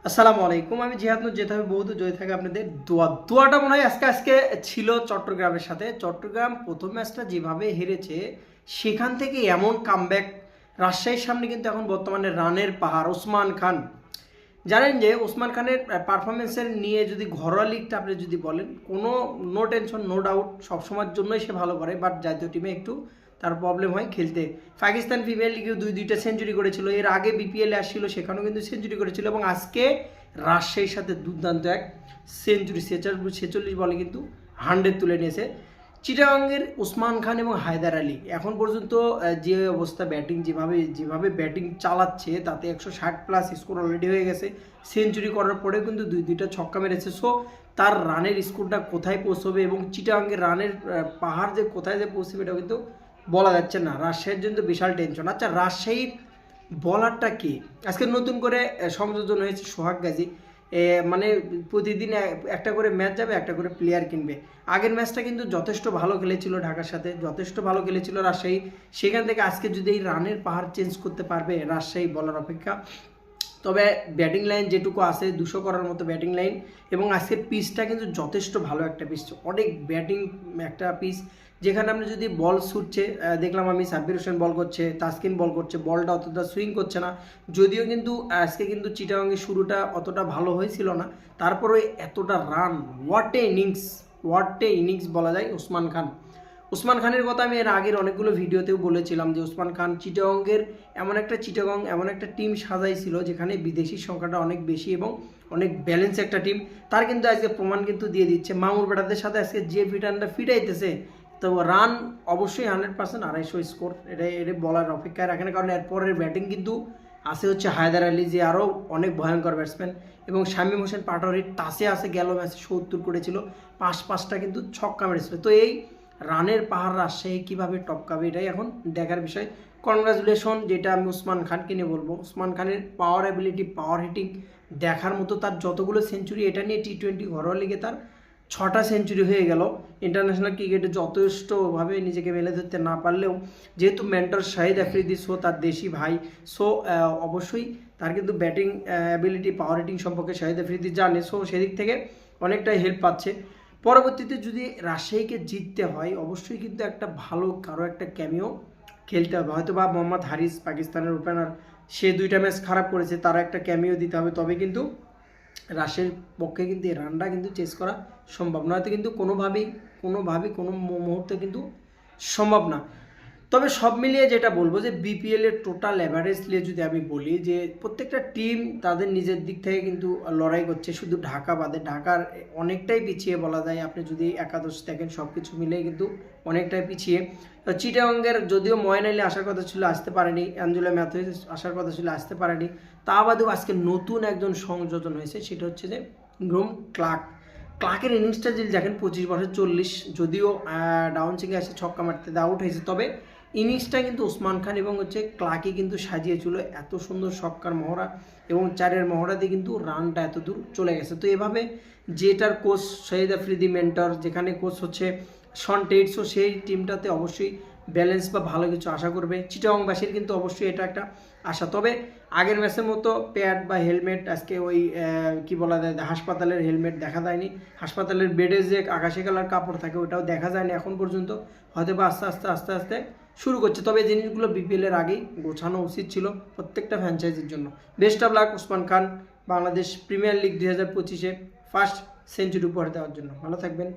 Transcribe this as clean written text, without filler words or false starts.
আসসালামু আলাইকুম। আমি জিহাদ নুর যেতে হবে বহুত জয় থাকে আপনাদের দোয়াটা মনে হয় আজকে ছিল চট্টগ্রামের সাথে। চট্টগ্রাম প্রথম ম্যাচটা যেভাবে হেরেছে সেখান থেকে এমন কামব্যাক রাজশাহীর সামনে কিন্তু এখন বর্তমানে রানের পাহাড় ওসমান খান। জানেন যে ওসমান খানের পারফরমেন্সের নিয়ে যদি ঘরোয়া লিগটা আপনি যদি বলেন কোনো নো টেনশন নো ডাউট সবসময়ের জন্যই সে ভালো করে, বাট জাতীয় টিমে একটু তার প্রবলেম হয় খেলতে। পাকিস্তান প্রিমিয়ার লিগেও দুইটা সেঞ্চুরি করেছিল, এর আগে বিপিএলে আসছিল সেখানেও কিন্তু সেঞ্চুরি করেছিল এবং আজকে রাজশাহীর সাথে দুর্দান্ত এক সেঞ্চুরি 46 বলে কিন্তু 100 তুলে নিয়েছে। চিটাগাংয়ের ওসমান খান এবং হায়দার আলী এখন পর্যন্ত যে অবস্থা ব্যাটিং যেভাবে ব্যাটিং চালাচ্ছে তাতে 160+ স্কোর অলরেডি হয়ে গেছে। সেঞ্চুরি করার পরেও কিন্তু দুইটা ছক্কা মেরেছে। সো তার রানের স্কোরটা কোথায় পৌঁছবে এবং চিটাগাংয়ের রানের পাহাড় যে কোথায় যে পৌঁছবে এটা কিন্তু বলা যাচ্ছে না। রাজশাহীর জন্য বিশাল টেনশন। আচ্ছা, রাজশাহীর বলারটা কে? আজকে নতুন করে সংযোজন হয়েছে সোহাগ গাজী। মানে প্রতিদিন একটা করে ম্যাচ যাবে, একটা করে প্লেয়ার কিনবে। আগের ম্যাচটা কিন্তু যথেষ্ট ভালো খেলেছিল ঢাকার সাথে, যথেষ্ট ভালো খেলেছিল রাজশাহী। সেখান থেকে আজকে যদি এই রানের পাহাড় চেঞ্জ করতে পারবে রাজশাহী বলার অপেক্ষা। তবে ব্যাটিং লাইন যেটুকু আছে 200 করার মতো ব্যাটিং লাইন এবং আজকের পিচটা কিন্তু যথেষ্ট ভালো একটা পিচ, অনেক ব্যাটিং একটা পিচ। যেখানে আপনি যদি বল ছুটছে, দেখলাম আমি সাব্বির হোসেন বল করছে, তাসকিন বল করছে, বলটা অতটা সুইং করছে না। যদিও কিন্তু আজকে কিন্তু চিটাগাংয়ের শুরুটা অতটা ভালো হয়েছিল না, তারপরে এতটা রান, হোয়াট এ ইনিংস বলা যায় ওসমান খানের কথা আমি এর আগের অনেকগুলো ভিডিওতেও বলেছিলাম যে ওসমান খান চিটাগংয়ের এমন একটা টিম সাজাইছিল যেখানে বিদেশির সংখ্যাটা অনেক বেশি এবং অনেক ব্যালেন্স একটা টিম। তার কিন্তু আজকে প্রমাণ কিন্তু দিয়ে দিচ্ছে। মামুর ব্যাটারদের সাথে আজকে যে রিটার্নটা ফিটাইতেছে, তো রান অবশ্যই 100%, 250 স্কোর, এটা বলার অপেক্ষায় রাখে না। কারণ এরপরের ব্যাটিং কিন্তু আছে হচ্ছে হায়দার আলী, যে আরও অনেক ভয়ঙ্কর ব্যাটসম্যান, এবং শামীম হোসেন পাটোয়ারির টাসে আছে, গেল ম্যাচে 70 করেছিল, পাঁচটা কিন্তু ছক্কা মেরেছিল। তো এই রানের পাহাড় রাজশাহী কীভাবে টপকাবে এটাই এখন দেখার বিষয়। কনগ্রাচুলেশন, যেটা আমি ওসমান খানকে নিয়ে বলবো। ওসমান খানের পাওয়ার অ্যাবিলিটি, পাওয়ার হিটিং দেখার মতো। তার যতগুলো সেঞ্চুরি, এটা নিয়ে টি20 ঘরোয়া লিগে তার 6টা সেঞ্চুরি হয়ে গেল। ইন্টারন্যাশনাল ক্রিকেটে যথেষ্টভাবে নিজেকে মেলে ধরতে না পারলেও যেহেতু মেন্টর শাহিদ আফ্রিদি, সো তার দেশি ভাই, সো অবশ্যই তার কিন্তু ব্যাটিং অ্যাবিলিটি, পাওয়ার হিটিং সম্পর্কে শাহিদ আফ্রিদি জানে। সো সেদিক থেকে অনেকটাই হেল্প পাচ্ছে। পরবর্তীতে যদি রাজশাহীকে জিততে হয় অবশ্যই কিন্তু একটা ভালো কারো একটা ক্যামিও খেলতে হবে। হয়তো বা মোহাম্মদ হারিস, পাকিস্তানের ওপেনার, সে 2টা ম্যাচ খারাপ করেছে, তারা একটা ক্যামিও দিতে হবে। তবে কিন্তু রাজশাহীর পক্ষে কিন্তু এই রানটা কিন্তু চেস করা সম্ভব, নয়তো কিন্তু কোনোভাবেই কোনো মুহূর্তে কিন্তু সম্ভব না। তবে সব মিলিয়ে যেটা বলবো যে বিপিএলের টোটাল অ্যাভারেজ নিয়ে যদি আমি বলি যে প্রত্যেকটা টিম তাদের নিজের দিক থেকে কিন্তু লড়াই করছে, শুধু ঢাকা বাদে। ঢাকার অনেকটাই পিছিয়ে বলা যায়, আপনি যদি একাদশ দেখেন সব কিছু মিলে কিন্তু অনেকটাই পিছিয়ে। চিটাগংয়ের যদিও ময়ন আলী আসার কথা ছিল, আসতে পারেনি, অ্যাঞ্জেলো ম্যাথুইজ আসার কথা ছিল, আসতে পারেনি। তা বাদেও আজকে নতুন একজন সংযোজন হয়েছে, সেটা হচ্ছে যে গ্রোম ক্লার্কের ইনিংসটা যদি দেখেন, 25 বছর 40, যদিও ডাউন থেকে আসে ছক্কা মারতে আউট হয়েছে, তবে ইনিংসটা কিন্তু ওসমান খান এবং ক্লার্কই কিন্তু সাজিয়েছিল। এত সুন্দর ছক্কার মহড়া এবং 4-এর মহড়া দিয়ে কিন্তু রানটা এত দূর চলে গেছে। তো এভাবে যেটার কোচ শহীদ আফ্রিদি মেন্টর, যেখানে কোচ হচ্ছে শন টেটসও, সেই টিমটাতে অবশ্যই ব্যালেন্স বা ভালো কিছু আশা করবে। চিটাগংবাসীর কিন্তু অবশ্যই এটা একটা আশা। তবে আগের ম্যাচের মতো প্যাড বা হেলমেট, আজকে ওই কি বলা যায়, হাসপাতালের হেলমেট দেখা যায়নি। হাসপাতালের বেডে যে আকাশি কালার কাপড় থাকে ওটাও দেখা যায়নি এখন পর্যন্ত। হয়তো বা আস্তে আস্তে শুরু করছে। তবে এই জিনিসগুলো বিপিএলের আগেই গোছানো উচিত ছিল প্রত্যেকটা ফ্র্যাঞ্চাইজির জন্য। Best of luck Osman Khan, Bangladesh premier league 2025-এ ফার্স্ট সেঞ্চুরি উপহার দেওয়ার জন্য। ভালো থাকবেন।